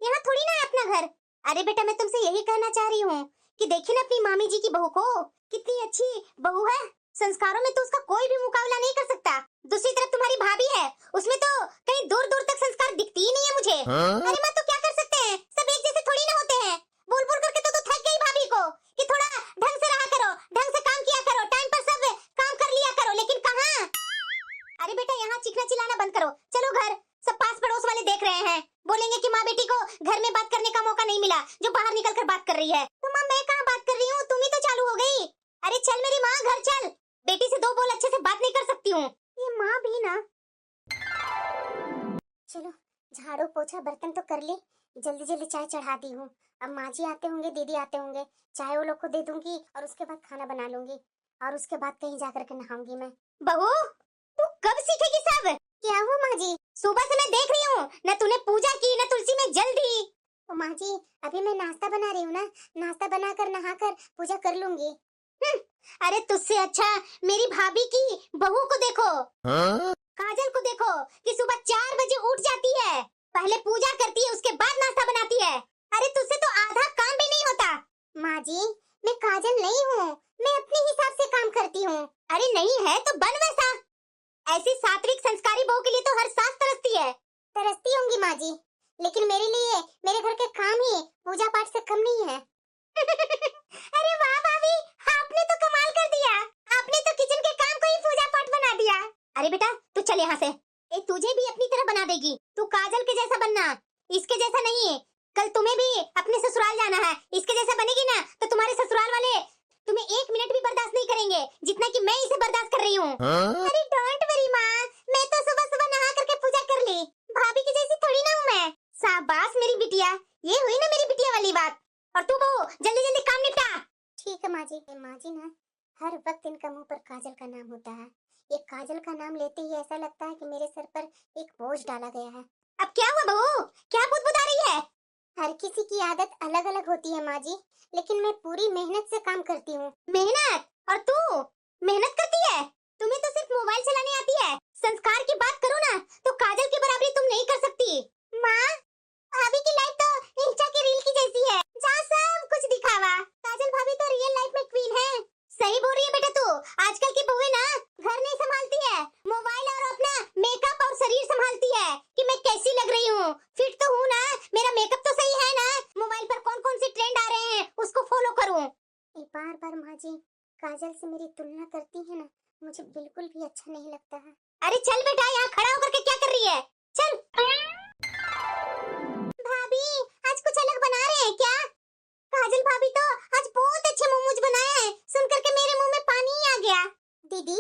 यहाँ थोड़ी ना है अपना घर। अरे बेटा मैं तुमसे यही कहना चाह रही हूँ कि देखिए ना अपनी मामी जी की बहू को, कितनी अच्छी बहू है। संस्कारों में तो उसका कोई भी मुकाबला नहीं कर सकता। दूसरी तरफ तुम्हारी भाभी है, उसमें तो कहीं दूर दूर तक संस्कार दिखती ही नहीं है मुझे। अरे माँ तो क्या कर सकते हैं, सब एक जैसे थोड़ी ना होते हैं। बोल बोल करके तो थक गई भाभी को कि थोड़ा ढंग से रहा करो, ढंग से काम किया करो, टाइम पर सब काम कर लिया करो, लेकिन कहाँ। अरे बेटा यहाँ चीखना चिल्लाना बंद करो, चलो घर। सब पास पड़ोस वाले देख रहे हैं, बोलेंगे कि माँ बेटी को घर में बात करने का मौका नहीं मिला, जो बाहर निकल कर बात कर रही है। तो माँ मैं कहाँ बात कर रही हूँ, तुम ही तो चालू हो गई। अरे चल मेरी माँ घर चल, बेटी से दो बोल अच्छे से बात नहीं कर सकती हूँ। ये माँ भी ना। चलो झाड़ू पोछा बर्तन तो कर ली, जल्दी जल्दी चाय चढ़ा दी हूँ। अब माँ जी आते होंगे, दीदी आते होंगे, चाय वो लोग को दे दूंगी और उसके बाद खाना बना लूंगी और उसके बाद कहीं जाकर के नहाऊंगी मैं। बहू तू कब सीखेगी सब? क्या हुआ माँ जी? सुबह से मैं देख रही हूँ, न तूने पूजा की न तुलसी में जल दी। तो माँ जी अभी मैं नाश्ता बना रही हूँ ना, नाश्ता बनाकर नहाकर पूजा कर लूंगी। अरे तुझसे अच्छा मेरी भाभी की बहू को देखो, काजल को देखो कि सुबह 4 बजे उठ जाती है, पहले पूजा करती है उसके बाद नाश्ता बनाती है। अरे तुझसे तो आधा काम भी नहीं होता। माँ जी मैं काजल नहीं हूँ, मैं अपने हिसाब से काम करती हूँ। अरे नहीं है तो बन वैसा। ऐसी सात्विक संस्कारी बहू के लिए तो हर सास तरसती है। तरसती होंगी माँ जी, लेकिन मेरे लिए मेरे घर के काम ही पूजा पाठ से कम नहीं है। अरे वाह भाभी, आपने तो कमाल कर दिया, आपने तो किचन के काम को ही पूजा पाठ बना दिया। अरे बेटा तू चल यहाँ से, तुझे भी अपनी तरह बना देगी। तू काजल के जैसा बनना, इसके जैसा नहीं। कल तुम्हें भी अपने ससुराल जाना है, इसके जैसा बनेगी ना तो तुम्हारे ससुराल वाले तुम्हें 1 मिनट भी बर्दाश्त नहीं करेंगे, जितना कि मैं इसे बर्दाश्त कर रही हूँ। अरे डोंट वरी माँ, मैं तो सुबह सुबह नहा करके पूजा कर ली, भाभी की जैसी थोड़ी ना हूँ मैं। शाबाश मेरी बिटिया, ये हुई ना मेरी बिटिया वाली बात। और तू बहू जल्दी जल्दी काम निपटा। ठीक है माँ जी। माँ जी ना हर वक्त इनका मुंह पर काजल का नाम होता है, ये काजल का नाम लेते ही ऐसा लगता है कि मेरे सर पर एक बोझ डाला गया है। अब क्या हुआ बहू, क्या बुदबुदा रही है? हर किसी की आदत अलग अलग होती है माँ जी, लेकिन मैं पूरी मेहनत से काम करती हूँ। मेहनत? और तू मेहनत करती है? तुम्हें तो सिर्फ मोबाइल चलाने आती है, संस्कार की बात करो ना तो काजल की बराबरी तुम नहीं कर सकती। माँ भाभी की लाइफ तो इंस्टा की रील की जैसी है, जहाँ सब कुछ दिखावा। काजल भाभी तो रियल लाइफ में क्वीन है। सही बोल रही है बेटा तू, आजकल की बहुएं ना घर नहीं संभालती है, मोबाइल और अपना मेकअप और शरीर संभालती है कि मैं कैसी लग रही हूँ, फिट तो हूँ ना, मेरा मेकअप तो सही है ना, मोबाइल पर कौन कौन सी ट्रेंड आ रहे हैं उसको फॉलो करूँ। बार बार माँ जी काजल से मेरी तुलना करती है ना, मुझे बिल्कुल भी अच्छा नहीं लगता है। अरे चल बेटा यहाँ खड़ा होकर के क्या कर रही है, चल। भाभी आज कुछ अलग बना रहे हैं क्या? काजल भाभी तो आज बहुत अच्छे मोमोज बनाए हैं, सुन करके मेरे मुंह में पानी ही आ गया। दीदी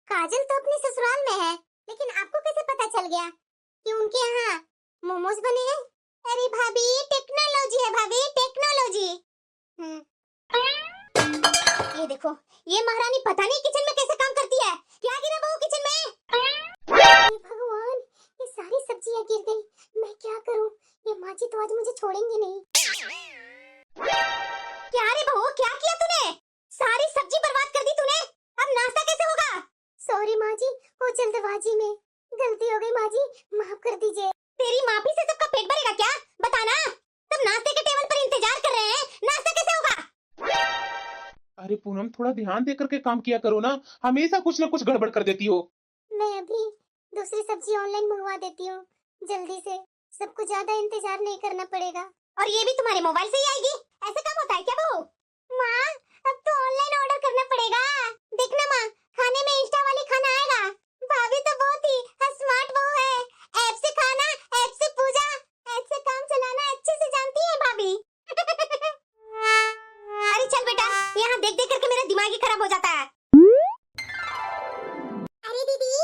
काजल तो अपने ससुराल में है, लेकिन आपको कैसे पता चल गया कि उनके यहाँ मोमोज बने हैं? अरे भाभी टेक्नोलॉजी है भाभी, टेक्नोलॉजी। ये देखो ये महारानी पता नहीं किचन में कैसे काम करती है, क्या गिरा बहू किचन में? हे भगवान ये सारी सब्जियां गिर गई, मैं क्या करूं? ये माँ जी तो आज मुझे छोड़ेंगी नहीं। क्या रे बहू क्या किया तूने? सारी सब्जी बर्बाद कर दी तूने, अब नाश्ता कैसे होगा? सॉरी माँ जी, वो जल्दबाजी में गलती हो गई, माँ जी माफ कर दीजिए। तेरी माफी से सबका पेट भरेगा क्या? बताना, सब नाश्ते के टेबल पर इंतजार कर रहे हैं, नाश्ता कैसे होगा? अरे पूनम थोड़ा ध्यान दे करके काम किया करो ना, हमेशा कुछ ना कुछ गड़बड़ कर देती हो। मैं अभी दूसरी सब्जी ऑनलाइन मंगवा देती हूँ, जल्दी से, सबको ज्यादा इंतजार नहीं करना पड़ेगा। और ये भी तुम्हारे मोबाइल से ही आएगी? ऐसा काम होता है क्या बहू? माँ अब तो ऑनलाइन ऑर्डर करना पड़ेगा, देखना माँ खाने में इंस्टा वाली खाना आएगा। भाभी तो बहुत ही स्मार्ट बहू है, ऐप से खाना, ऐप से पूजा, ऐप से काम चलाना अच्छे से जानती है भाभी। अरे चल बेटा यहाँ देख देख करके मेरा दिमाग ही खराब हो जाता है। अरे दीदी,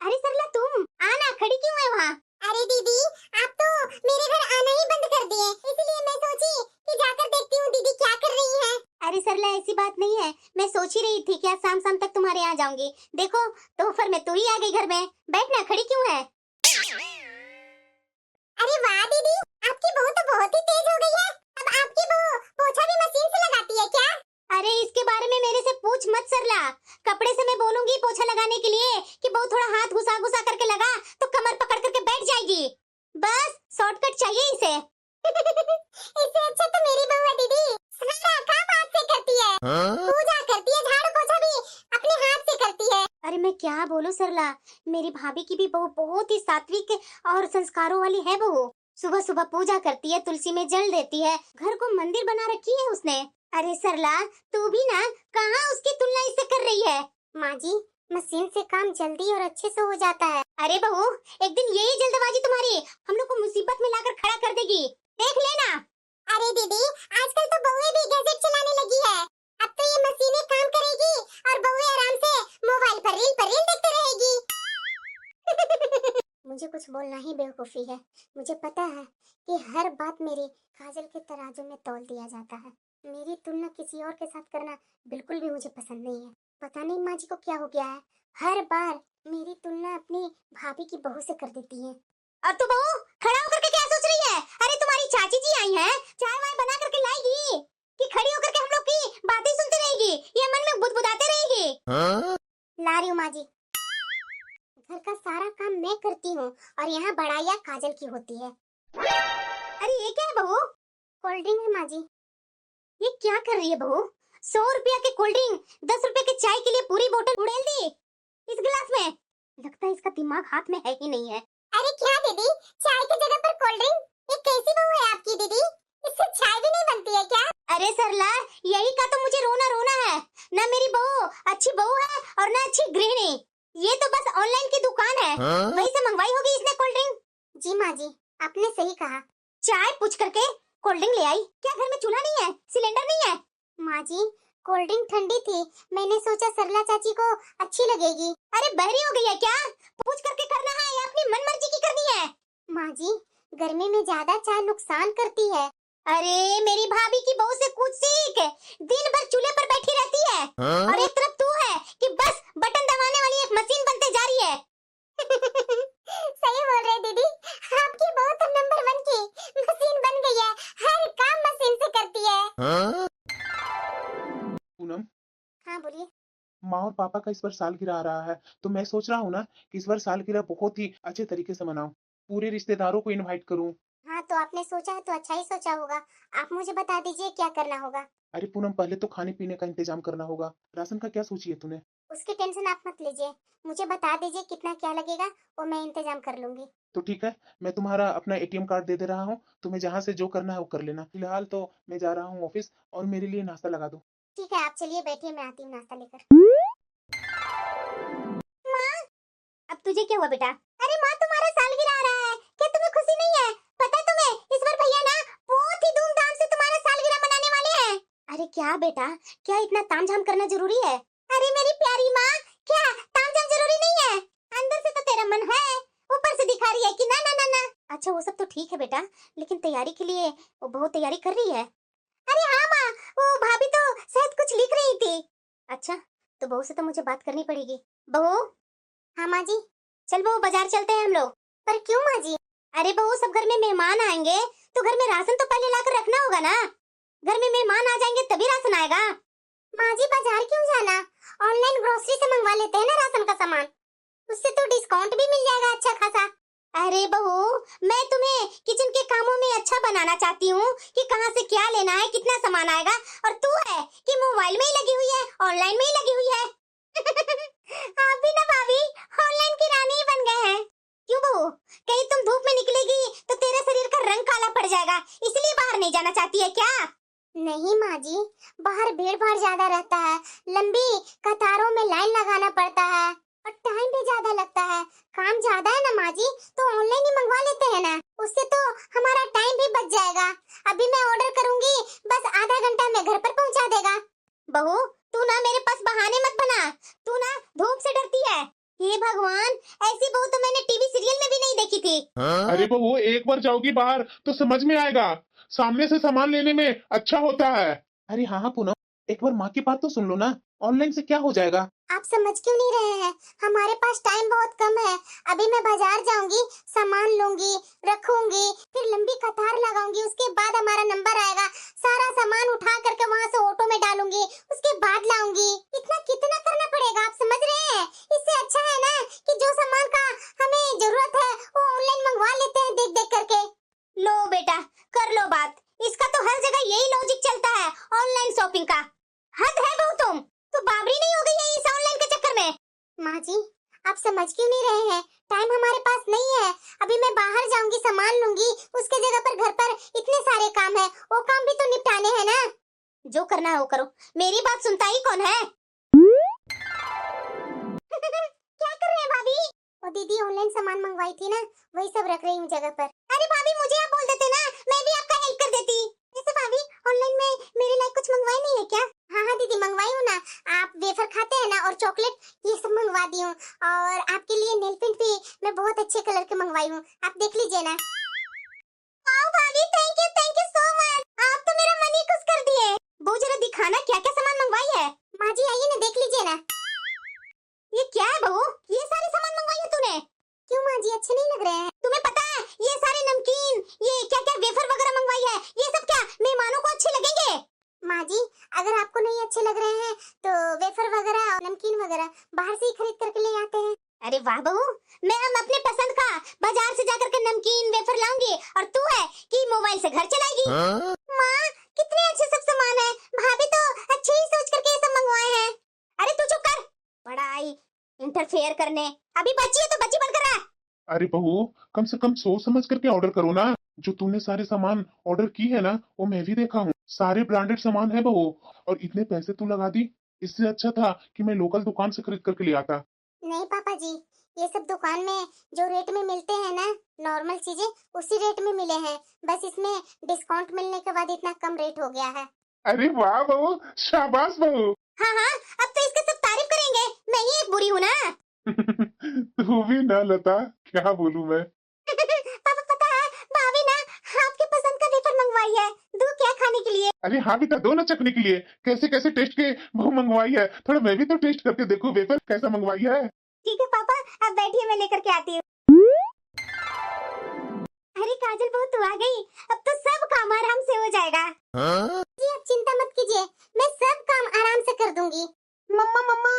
अरे सरला तुम आना, खड़ी क्यों है वहाँ? अरे दीदी आप तो मेरे घर आना ही बंद कर दिए, इसलिए मैं सोची कि जाकर देखती हूँ दीदी क्या कर रही हैं। अरे सरला ऐसी बात नहीं है, मैं सोच ही रही थी कि आज शाम शाम तक तुम्हारे यहाँ जाऊंगी, देखो दोपहर में तू ही आ गई घर में, बैठना, खड़ी क्यों है? अरे वाह दीदी आपकी बहू तो बहुत ही तेज हो गई है, अब आपकी बहू पोछा भी मशीन से लगाती है क्या? अरे इसके बारे में मेरे से पूछ मत सरला, कपड़े से मैं बोलूंगी पोछा लगाने के लिए कि बहू थोड़ा हाथ घुसा घुसा करके लगा तो कमर पकड़ करके बैठ जाएगी, बस शॉर्टकट चाहिए इसे। इससे अच्छा तो मेरी बहू है दीदी, सारा काम हाथ से करती है। पूजा करती है, झाड़ू पोछा भी अपने हाथ से करती है। अरे मैं क्या बोलूं सरला, मेरी भाभी की भी बहू बहुत ही सात्विक और संस्कारों वाली है बहू। सुबह सुबह पूजा करती है, तुलसी में जल देती है, घर को मंदिर बना रखी है उसने। अरे सरला, तू भी ना कहाँ उसकी तुलना इससे कर रही है। माँ जी, मशीन से काम जल्दी और अच्छे से हो जाता है। अरे बहू, एक दिन यही जल्दबाजी तुम्हारी हम लोग को मुसीबत में लाकर खड़ा कर देगी, देख लेना। अरे दीदी, आजकल तो बहुएं भी गैजेट चलाने लगी है। अब तो ये मशीनें काम करेगी और बहुएं आराम से मोबाइल पर रील देखते रहेगी। मुझे कुछ बोलना ही बेवकूफी है। मुझे पता है कि हर बात मेरी काजल के तराजू में तौल दिया जाता है। मेरी तुलना किसी और के साथ करना बिल्कुल भी मुझे पसंद नहीं है। पता नहीं माँ जी को क्या हो गया है, हर बार मेरी तुलना अपनी भाभी की बहू से कर देती है। और तू बहू खड़ा होकर के क्या सोच रही है? अरे तुम्हारी चाची जी आई हैं, चाय वाय बना करके लाएगी कि खड़ी होकर के हम लोग की बातें सुनती रहेगी या मन में बुदबुदाते रहेगी? ला रही हूँ माँ जी। घर का सारा काम मैं करती हूँ और यहाँ बड़ाइयाँ काजल की होती है। अरे ये क्या है बहू? कोल्ड ड्रिंक है माँ जी। ये क्या कर रही है बहू? 100 रुपया के कोल्ड ड्रिंक 10 रुपए के चाय के लिए पूरी बोतल उड़ेल दी इस गिलास में। लगता है इसका दिमाग हाथ में है ही नहीं है। अरे क्या दीदी, चाय की जगह पर कोल्ड ड्रिंक? ये कैसी बहू है आपकी दीदी? इससे चाय भी नहीं बनती है क्या? अरे सरला, यही का तो मुझे रोना रोना है। ना मेरी बहू अच्छी बहू है और ना अच्छी गृहिणी। ये तो बस ऑनलाइन की दुकान है, वहीं से मंगवाई होगी इसने कोल्ड ड्रिंक। जी माँ जी, आपने सही कहा। चाय पूछ करके कोल्ड ड्रिंक ले आई। क्या घर में चूल्हा नहीं है, सिलेंडर नहीं है? माँ जी, कोल्ड ड्रिंक ठंडी थी, मैंने सोचा सरला चाची को अच्छी लगेगी। अरे बहरी हो गई है क्या? पूछ करके करना है या अपनी मनमर्जी की करनी है? माँ जी, गर्मी में ज्यादा चाय नुकसान करती है। अरे मेरी भाभी की बहू से कुछ सीख, दिन भर चूल्हे पर बैठी रहती है और एक तरफ तू है कि बस बटन दबाने वाली एक मशीन बनते जा रही है। सही बोल रहे दीदी, आपकी बहू तो नंबर 1 की मशीन बन गई है, हर काम मशीन से करती है। पूनम, हाँ बोलिए। माँ और पापा का इस बार सालगिरह आ रहा है, तो मैं सोच रहा हूँ ना कि इस बार सालगिरह बहुत ही अच्छे तरीके से मनाऊं, पूरे रिश्तेदारों को इनवाइट करूं। हाँ तो आपने सोचा है तो अच्छा ही सोचा होगा। आप मुझे बता दीजिए क्या करना होगा। अरे पूनम, पहले तो खाने पीने का इंतजाम करना होगा। राशन का क्या सोची है तूने? उसकी टेंशन आप मत लीजिए, मुझे बता दीजिए कितना क्या लगेगा, वो मैं इंतजाम कर लूंगी। तो ठीक है, मैं तुम्हारा अपना एटीएम कार्ड दे दे रहा हूँ, तुम्हें जहाँ से जो करना है वो कर लेना। फिलहाल तो मैं जा रहा हूँ ऑफिस, और मेरे लिए नाश्ता लगा दो। ठीक है, आप चलिए बैठिए, मैं आती हूँ नाश्ता लेकर। माँ, अब तुझे क्या हुआ बेटा? अरे माँ, तुम्हारा सालगिरह आ रहा है, क्या तुम्हें खुशी नहीं है? पता है तुम्हें इस बार भैया ना बहुत ही धूमधाम से तुम्हारा सालगिरह मनाने वाले हैं। अरे क्या बेटा, क्या इतना तामझाम करना जरूरी है? अरे मेरी प्यारी माँ, क्या तामझाम जरूरी नहीं है? अंदर से तो तेरा मन है, ऊपर से दिखा रही है कि ना ना ना ना। अच्छा वो सब तो ठीक है बेटा, लेकिन तैयारी के लिए वो बहुत तैयारी कर रही है। अरे हाँ माँ, वो भाभी तो शायद कुछ लिख रही थी। अच्छा, तो बहू से तो मुझे बात करनी पड़ेगी। बहू। हाँ माँ जी। चल बहू, बाजार चलते हैं हम लोग। पर क्यों माँ जी? अरे बहू, सब घर में मेहमान आएंगे तो घर में राशन तो पहले लाकर रखना होगा ना। घर में मेहमान आ जाएंगे तभी राशन आएगा। माँ जी, बाजार क्यों जाना, ऑनलाइन ग्रोसरी से मंगवा लेते हैं ना राशन का सामान, उससे तो डिस्काउंट भी मिल जाएगा अच्छा खासा। अरे बहू, मैं तुम्हें किचन के कामों में अच्छा बनाना चाहती हूँ कि कहाँ से क्या लेना है, कितना सामान आएगा, और तू है कि मोबाइल में ही लगी हुई है, ऑनलाइन में ही लगी हुई है। आप भी ना भाभी ऑनलाइन की रानी ही बन गए हैं। क्यों बहू, कहीं तुम धूप में निकलेगी तो तेरे शरीर का रंग काला पड़ जाएगा, इसलिए बाहर नहीं जाना चाहती है क्या? नहीं माँ जी, बाहर भीड़ भाड़ ज्यादा रहता है, लंबी कतारों में लाइन लगाना पड़ता है और टाइम भी ज्यादा लगता है, काम ज्यादा है ना माँ जी, तो ऑनलाइन ही मंगवा लेते हैं ना, उससे तो हमारा टाइम भी बच जाएगा। अभी मैं ऑर्डर करूंगी, बस आधा घंटा में घर पर पहुंचा देगा। बहू, तू ना मेरे पास बहाने मत बना, तू ना धूप से डरती है। हे भगवान, ऐसी बहू तो मैंने टीवी सीरियल में भी नहीं देखी थी। अरे बहू, एक बार जाओगी बाहर तो समझ में आएगा, सामने से सामान लेने में अच्छा होता है। अरे हाँ हाँ पूनम, एक बार माँ की बात तो सुन लो ना, ऑनलाइन से क्या हो जाएगा? आप समझ क्यों नहीं रहे हैं? हमारे पास टाइम बहुत कम है। अभी मैं बाजार जाऊंगी, सामान लूंगी, रखूंगी, फिर लंबी कतार लगाऊंगी, उसके बाद हमारा नंबर आएगा, सारा सामान उठा करके वहाँ से ऑटो में डालूंगी, उसके बाद लाऊंगी। इतना कितना करना पड़ेगा, आप समझ रहे हैं? इससे अच्छा है ना कि जो सामान का हमें जरूरत है वो ऑनलाइन मंगवा लेते हैं देख देख करके। लो बेटा, कर लो बाहर जाऊंगी, सामान लूंगी, उसके जगह पर घर पर इतने सारे काम है, वो काम भी तो निपटाने हैं ना। जो करना है वो करो, मेरी बात सुनता ही कौन है? क्या कर रहे हैं भाभी? वो दीदी ऑनलाइन सामान मंगवाई थी ना, वही सब रख रही हूँ जगह पर। अरे भाभी मुझे आप बोल देते ना, मैं भी आपका हेल्प कर देती। वैसे भाभी ऑनलाइन में मेरे लिए कुछ मंगवाई नहीं है क्या? हाँ हाँ दीदी मंगवाई हूँ ना, आप वेफर खाते हैं ना और चॉकलेट, ये सब मंगवा दी हूँ। और आपके लिए नेल पेंट भी मैं बहुत अच्छे कलर के मंगवाई हूँ, आप देख लीजिए ना। वाह भाभी, थैंक यू सो मच, आप तो मेरा मन ही खुश कर दिए। वो जरा दिखाना क्या क्या सामान मंगवाई है। माँ जी आइए ना, देख लीजिए ना। ये क्या है बहू, ये सारे सामान मंगवाई है तूने? क्यों माँ जी, अच्छे नहीं लग रहे हैं? तुम्हें पता है ये सारे नमकीन, ये क्या क्या वेफर वगैरह मंगवाई है, ये सब क्या मेहमानों को अच्छे लगेंगे? माँ जी अगर आपको नहीं अच्छे लग रहे हैं तो वेफर वगैरह और नमकीन वगैरह बाहर से ही खरीद करके ले आते हैं। अरे वाह बहू, मैं हम अपने पसंद का बाजार से जाकर के नमकीन वेफर लाऊंगी और तू है कि मोबाइल से घर चलाएगी। माँ कितने अच्छे सब सामान है, भाभी तो अच्छे ही सोच करके ये सब मंगवाए हैं। अरे तू चुप कर, बड़ा आई इंटरफेयर करने, अभी बच्ची है तो बच्ची बनकर रहा। अरे बहू, कम से कम सोच समझ करके ऑर्डर करो ना। जो तूने सारे सामान ऑर्डर की है ना, वो मैं भी देखा हूँ, सारे ब्रांडेड सामान है बहू। और इतने पैसे तू लगा दी, इससे अच्छा था कि मैं लोकल दुकान से खरीद करके ले आता। नहीं पापा जी, ये सब दुकान में जो रेट में मिलते हैं ना, नॉर्मल चीजें उसी रेट में मिले हैं, बस इसमें डिस्काउंट मिलने के बाद इतना कम रेट हो गया है। अरे वाह बहू, शाबाश बहू। हाँ हाँ, अब तो इसका सब तारीफ करेंगे, मैं ही एक बुरी हूँ ना। तू भी ना लता, क्या बोलूं मैं। पापा पता है, भाभी ना आपके पसंद का वेफर मंगवाई है, दूं क्या खाने के लिए? अरे हाँ बेटा, दो ना चखने के लिए। कैसे कैसे टेस्ट के बहू मंगवाई है, थोड़ा मैं भी तो टेस्ट करके देखूं वेफर कैसा मंगवाई है। ठीक है पापा, अब बैठिए मैं लेकर के आती हूँ। अरे काजल बहू तू आ गई, अब तो सब काम आराम से हो जाएगा। जी आप चिंता मत कीजिए, मैं सब काम आराम से कर दूंगी। मम्मा मम्मा,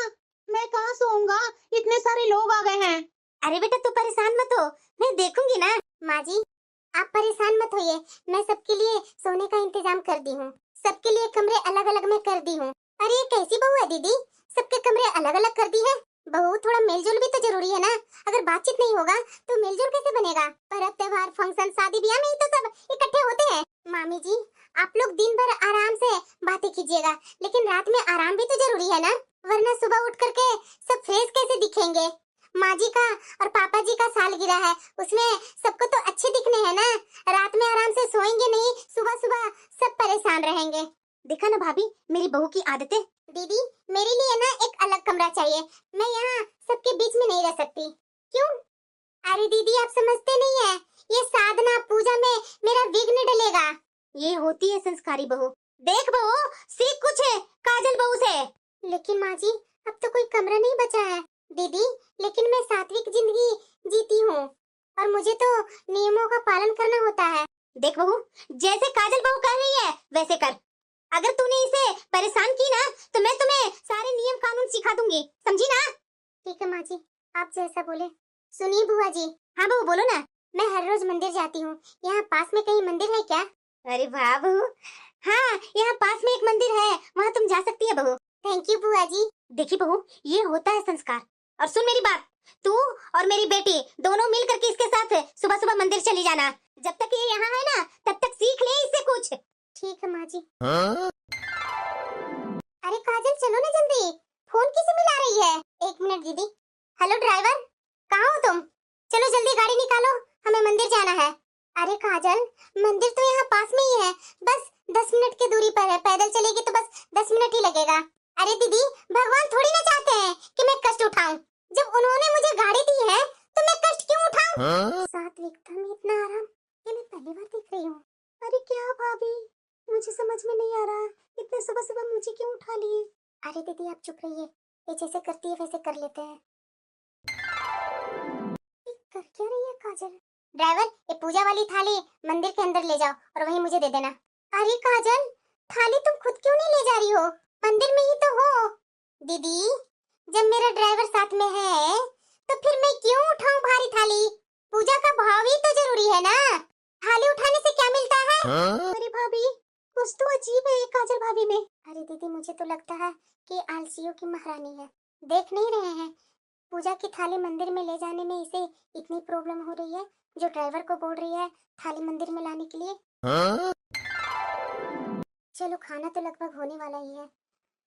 मैं कहाँ सोऊंगा, इतने सारे लोग आ गए हैं। अरे बेटा तू परेशान मत हो, मैं देखूंगी ना। माँ जी आप परेशान मत होइए, मैं सबके लिए सोने का इंतजाम कर दी हूँ, सबके लिए कमरे अलग अलग मैं कर दी हूँ। अरे ये कैसी बहू है दीदी, सबके कमरे अलग अलग कर दी है। बहू थोड़ा मेलजोल भी तो जरूरी है ना, अगर बातचीत नहीं होगा तो मेलजोल कैसे बनेगा? पर्व त्योहार फंक्शन शादी ब्याह में ही तो सब इकट्ठे होते हैं। मामी जी आप लोग दिन भर आराम से बातें कीजिएगा, लेकिन रात में आराम भी तो जरूरी है ना, वरना सुबह उठ करके सब फ्रेश कैसे दिखेंगे? माँ जी का और पापा जी का सालगिरह है, उसमें सबको तो अच्छे दिखने हैं ना। रात में आराम से सोएंगे नहीं, सुबह सुबह सब परेशान रहेंगे। देखा ना भाभी मेरी बहू की आदतें। दीदी मेरे लिए ना एक अलग कमरा चाहिए, मैं यहाँ सबके बीच में नहीं रह सकती। क्यों? अरे दीदी आप समझते नहीं है, ये साधना पूजा में मेरा विघ्न डलेगा। ये होती है संस्कारी बहू। देख बहू सीख कुछ है काजल बहू से। लेकिन माँ जी अब तो कोई कमरा नहीं बचा है। दीदी लेकिन मैं सात्विक जिंदगी जीती हूँ और मुझे तो नियमों का पालन करना होता है। देख बहू जैसे काजल बहू कर रही है वैसे कर, अगर तूने इसे परेशान की ना तो मैं तुम्हें सारे नियम कानून सिखा दूंगी, समझी ना? ठीक है माँ जी, आप जैसा बोले। सुनिए बुआ जी। हाँ बहू बोलो ना। मैं हर रोज मंदिर जाती हूँ, यहाँ पास में कहीं मंदिर है क्या? अरे वाह बहू, हाँ यहाँ पास में एक मंदिर है, वहाँ तुम जा सकती है बहू। थैंक यू बुआ जी। देखी बहू ये होता है संस्कार। और सुन मेरी बात, तू और मेरी बेटी दोनों मिल करके इसके साथ सुबह सुबह मंदिर चली जाना, जब तक ये यहाँ है ना तब तक सीख ले इससे कुछ। ठीक है माँ जी। अरे काजल चलो ना जल्दी, फोन किसे मिला रही है? एक मिनट दीदी। हेलो ड्राइवर, कहाँ हो तुम? चलो जल्दी गाड़ी निकालो, हमें मंदिर जाना है। अरे काजल मंदिर तो यहाँ पास में ही है, बस 10 मिनट की दूरी पर है, पैदल चलेगी तो बस 10 मिनट ही लगेगा। अरे दीदी भगवान थोड़ी ना चाहते हैं कि मैं कष्ट उठाऊं, जब उन्होंने मुझे गाड़ी दी है तो मैं कष्ट क्यों उठाऊं? सात्विकता में इतना आराम ये मैं पहली बार देख रही हूँ। अरे क्या भाभी, मुझे समझ में नहीं आ रहा, इतने सुबह सुबह मुझे क्यों उठा लिए? अरे दीदी आप चुप रहिए, ये जैसे करती है वैसे कर लेते हैं। ये कर क्या रही है काजल? ड्राइवर ये पूजा वाली थाली मंदिर के अंदर ले जाओ और वहीं मुझे दे देना। अरे काजल थाली तुम खुद क्यों नहीं ले जा रही हो, मंदिर में ही तो हो। दीदी जब मेरा ड्राइवर साथ में है तो फिर मैं क्यों उठाऊं भारी थाली? पूजा का भाव ही तो जरूरी है ना, थाली उठाने से क्या मिलता है? अरे भाभी कुछ तो अजीब है काजल भाभी में। अरे दीदी मुझे तो लगता है कि आलसियों की महारानी है, देख नहीं रहे हैं पूजा की थाली मंदिर में ले जाने में इसे इतनी प्रॉब्लम हो रही है, जो ड्राइवर को बोल रही है थाली मंदिर में लाने के लिए। चलो खाना तो लगभग होने वाला ही है।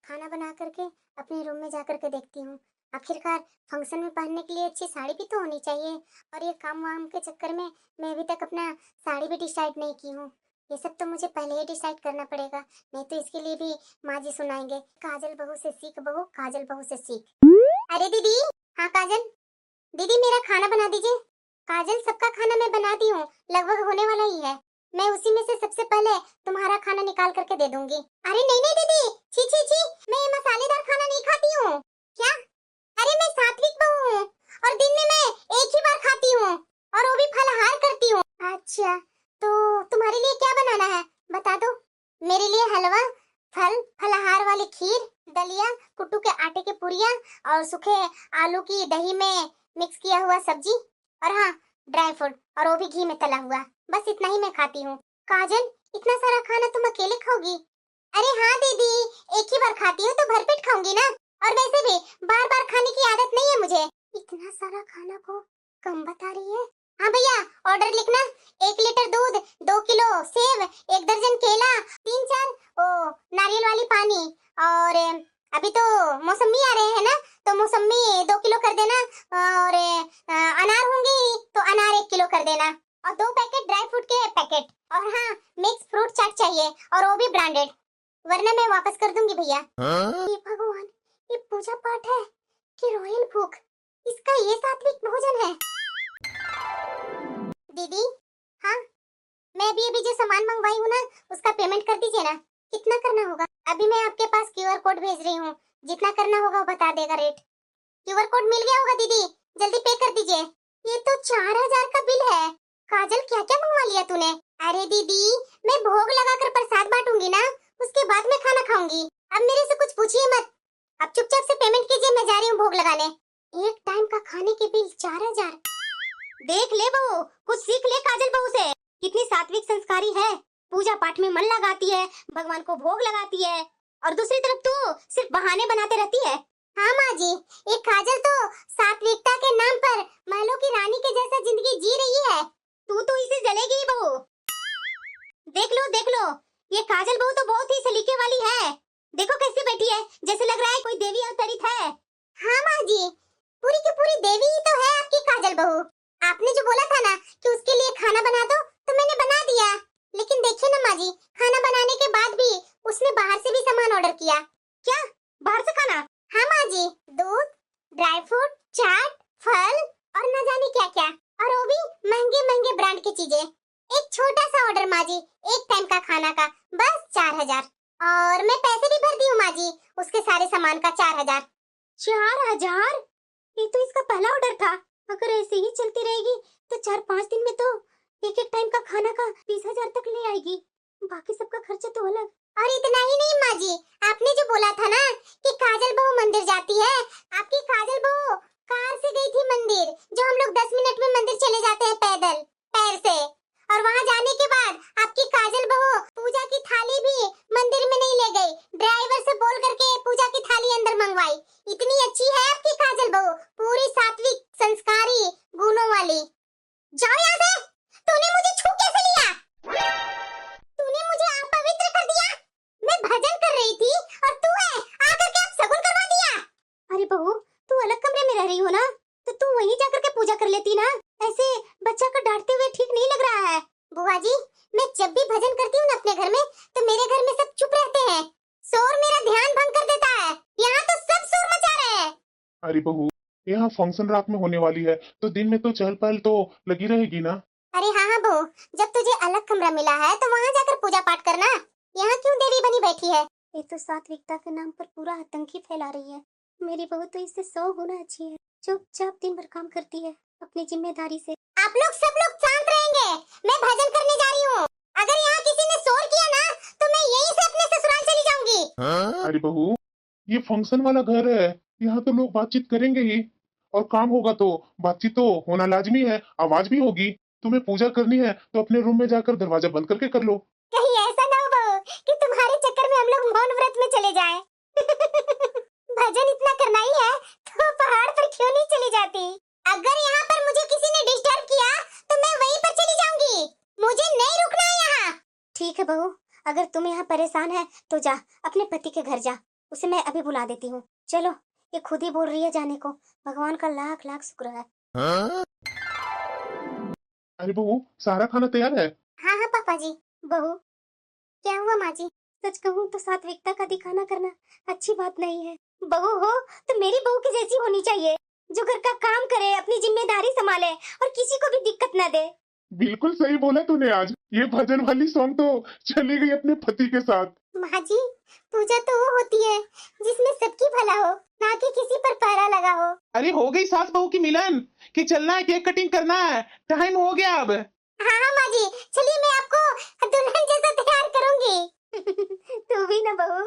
खाना बना करके अपने रूम में जा करके देखती हूँ। आखिरकार फंक्शन में पहनने के लिए अच्छी साड़ी भी तो होनी चाहिए, और ये काम वाम के चक्कर में मैं अभी तक अपना साड़ी भी डिसाइड नहीं की हूँ। ये सब तो मुझे पहले ही डिसाइड करना पड़ेगा, नहीं तो इसके लिए भी माँ जी सुनाएंगे, काजल बहू से सीख बहू, काजल बहू से सीख। अरे दीदी, हाँ काजल दीदी, मेरा खाना बना दीजिए। काजल, सबका खाना मैं बना दी हूँ, लगभग होने वाला ही है। मैं उसी में से सबसे पहले तुम्हारा खाना निकाल करके दे दूंगी। अरे नहीं नहीं दीदी, छी छी छी, मैं ये मसालेदार खाना नहीं खाती हूँ। क्या? अरे मैं सात्विक बहू हूँ, और दिन में मैं एक ही बार खाती हूँ, और वो भी फलाहार करती हूँ। अच्छा, तो तुम्हारे लिए क्या बनाना है बता दो। मेरे लिए हलवा, फल, फलाहार वाली खीर, दलिया, कुट्टू के आटे के पुरिया, और सूखे आलू की दही में मिक्स किया हुआ सब्जी, और हाँ ड्राई फ्रूट, और वो भी घी में तला हुआ। बस इतना ही मैं खाती हूँ। काजल, इतना सारा खाना तुम अकेले खाओगी? अरे हाँ दीदी, एक ही बार खाती हूँ तो भरपेट खाऊंगी ना, और वैसे भी बार बार खाने की आदत नहीं है मुझे। इतना सारा खाना को कम बता रही है। हाँ भैया, ऑर्डर लिखना। 1 लीटर दूध, 2 किलो सेव, 1 दर्जन केला, 3-4 नारियल वाली पानी, और अभी तो मौसमी आ रहे हैं ना, तो मौसमी 2 किलो कर देना, और अनार होंगे तो अनार 1 किलो कर देना, और 2 पैकेट ड्राई फ्रूट के पैकेट, और हाँ मिक्स फ्रूट चाट चाहिए, और वो भी ब्रांडेड, वरना मैं वापस कर दूंगी भैया। ये भगवान, ये पूजा पाठ है कि रॉयल भूख? इसका ये सात्विक भोजन है। दीदी, हाँ मैं अभी जो सामान मंगवाई हूँ ना, उसका पेमेंट कर दीजिए ना। कितना करना होगा? अभी मैं आपके पास क्यूआर कोड भेज रही हूँ, जितना करना होगा वो बता देगा रेट। क्यूआर कोड मिल गया होगा दीदी, जल्दी पे कर दीजिए। ये तो 4000 का बिल है। काजल, क्या क्या मंगवा लिया तूने? अरे दीदी, मैं भोग लगाकर प्रसाद बांटूंगी ना, उसके बाद मैं खाना खाऊंगी। अब मेरे से कुछ पूछिए मत, अब चुपचाप से पेमेंट कीजिए, मैं जा रही हूँ भोग लगाने। एक टाइम का खाने के बिल 4000। देख ले बहू, कुछ सीख ले काजल बहू से, कितनी सात्विक संस्कारी है, पूजा पाठ में मन लगाती है, भगवान को भोग लगाती है, और दूसरी तरफ तू सिर्फ बहाने बनाते रहती है। हाँ माँ जी, ये काजल तो सात्विकता के नाम पर महलों की रानी के जैसा जिंदगी जी रही है। तू तो इसे जलेगी ही बहू। देख लो, ये काजल बहू तो बहुत ही सलीके वाली है। देखो कैसे बैठी है, जैसे लग रहा है कोई देवी अवतरित है। हाँ माँ जी, पूरी की पूरी देवी ही तो है आपकी काजल बहू। आपने जो बोला था ना कि उसके लिए खाना बना दो, तो मैंने बना दिया। लेकिन देखिए ना माँ जी, खाना बनाने के बाद भी उसने बाहर से भी सामान ऑर्डर किया। क्या? बाहर से खाना? हाँ माँ जी, दूध, ड्राई फ्रूट, चाट, फल, और न जाने क्या क्या, और वो भी महंगे महंगे ब्रांड की चीजें। एक छोटा सा ऑर्डर माँ जी, एक टाइम का खाना का, बस 4000। और मैं पैसे भी भर दी हूँ माँ जी, उसके सारे सामान का 4000। 4000? ये तो इसका पहला ऑर्डर था। अगर ऐसे ही चलती रहेगी तो 4-5 दिन में तो एक टाइम का खाना का 20,000 तक ले आएगी। बाकी सबका खर्चा तो अलग। और इतना ही नहीं माँ जी, आपने जो बोला था ना कि काजल बहू मंदिर जाती है, आपकी काजल बहू कार से गई थी मंदिर, जो हम लोग 10 मिनट में मंदिर चले जाते हैं पैदल, पैर से। और वहाँ जाने के बाद आपकी काजल बहू पूजा की थाली भी मंदिर में नहीं ले गई, ड्राइवर से बोल करके पूजा की थाली अंदर मंगवाई। इतनी अच्छी है आपकी काजल बहू, पूरी सात्विक संस्कारी गुणों वाली। जाओ यहाँ से, तूने मुझे छू कैसे लिया? तूने मुझे अपवित्र कर दिया। मैं भजन कर रही थी और तू है आकर के आप सगुन करवा दिया। अरे बहू, तू अलग कमरे में रह रही हो ना, तो तू वहीं जाकर के पूजा कर लेती ना। ऐसे बच्चा को डांटते हुए ठीक नहीं लग रहा है। बुआ जी, मैं जब भी भजन करती हूँ ना अपने घर में, तो मेरे घर में सब चुप रहते हैं। शोर मेरा ध्यान भंग कर देता है। यहाँ तो सब शोर मचा रहे हैं। अरे बहू, यहाँ फंक्शन रात में होने वाली है, तो दिन में तो चहल पहल तो लगी रहेगी ना। अरे हाँ बहू, जब तुझे अलग कमरा मिला है तो वहाँ जाकर पूजा पाठ करना। यहाँ क्यों देवी बनी बैठी है? ये तो सात्विकता के नाम पर पूरा आतंकी फैला रही है। मेरी बहू तो इससे 100 गुना अच्छी है, चुपचाप दिन भर काम करती है अपनी जिम्मेदारी से। आप लोग सब लोग शांत रहेंगे, मैं भजन करने जा रही हूँ। अगर यहाँ किसी ने शोर किया ना, तो मैं यहीं से अपने ससुराल चली जाऊंगी। अरे बहू, ये फंक्शन वाला घर है, यहाँ तो लोग बातचीत करेंगे ही, और काम होगा तो बातचीत तो होना लाजमी है, आवाज भी होगी। तुम्हें पूजा करनी है तो अपने रूम में जाकर दरवाजा बंद करके कर लो। कहीं ऐसा ना हो बहू कि तुम्हारे चक्कर में हम लोग मौन व्रत में चले जाएं। भजन इतना करना ही है तो पहाड़ पर क्यों नहीं चली जाती? अगर यहाँ पर मुझे किसी ने डिस्टर्ब किया तो मैं वहीं पर चली जाऊंगी, मुझे नहीं रुकना है यहाँ। ठीक है बहू, अगर तुम यहाँ परेशान है तो जा अपने पति के घर जा, उसे मैं अभी बुला देती हूँ। चलो, ये खुद ही बोल रही है जाने को, भगवान का लाख लाख शुक्र है। अरे बहू, सारा खाना तैयार है? हाँ हाँ पापा जी। बहू, क्या हुआ माँ जी? सच कहूँ तो सात्विकता का दिखाना करना अच्छी बात नहीं है। बहू हो तो मेरी बहू की जैसी होनी चाहिए, जो घर का काम करे, अपनी जिम्मेदारी संभाले और किसी को भी दिक्कत न दे। बिल्कुल सही बोला तूने। आज ये भजन वाली सॉन्ग तो चली गई अपने पति के साथ। माँ जी, पूजा तो वो होती है जिसमें सबकी भला हो, ना कि किसी पर पहरा लगा हो। अरे हो गई सास बहू की मिलन कि चलना है, केक कटिंग करना है, टाइम हो गया अब। हाँ हाँ माँ जी, चलिए मैं आपको दुल्हन जैसा तैयार करूंगी। तू भी ना बहू।